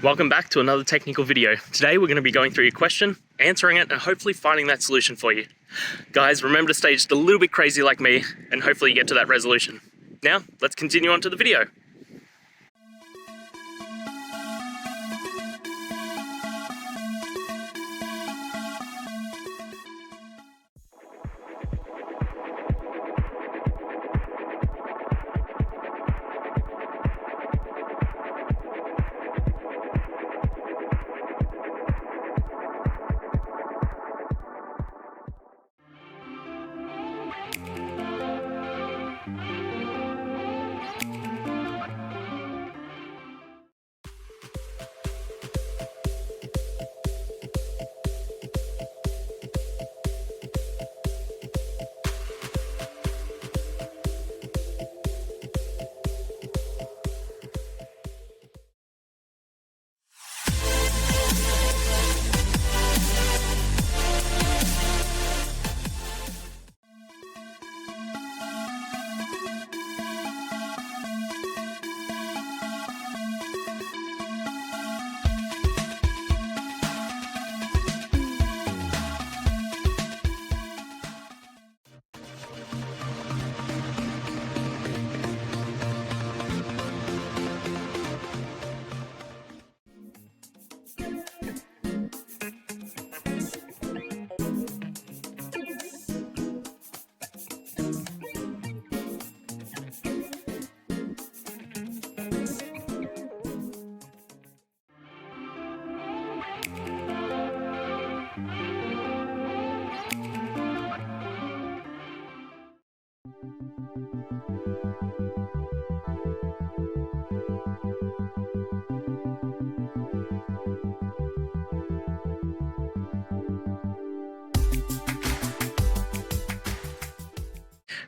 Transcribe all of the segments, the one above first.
Welcome back to another technical video. Today we're going to be going through your question, answering it, and hopefully finding that solution for you. Guys, remember to stay just a little bit crazy like me, and hopefully you get to that resolution. Now, let's continue on to the video.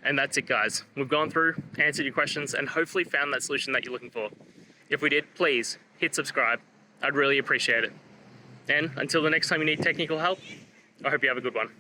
And that's it, guys. We've gone through, answered your questions, and hopefully found that solution that you're looking for. If we did, please hit subscribe. I'd really appreciate it. And until the next time you need technical help, I hope you have a good one.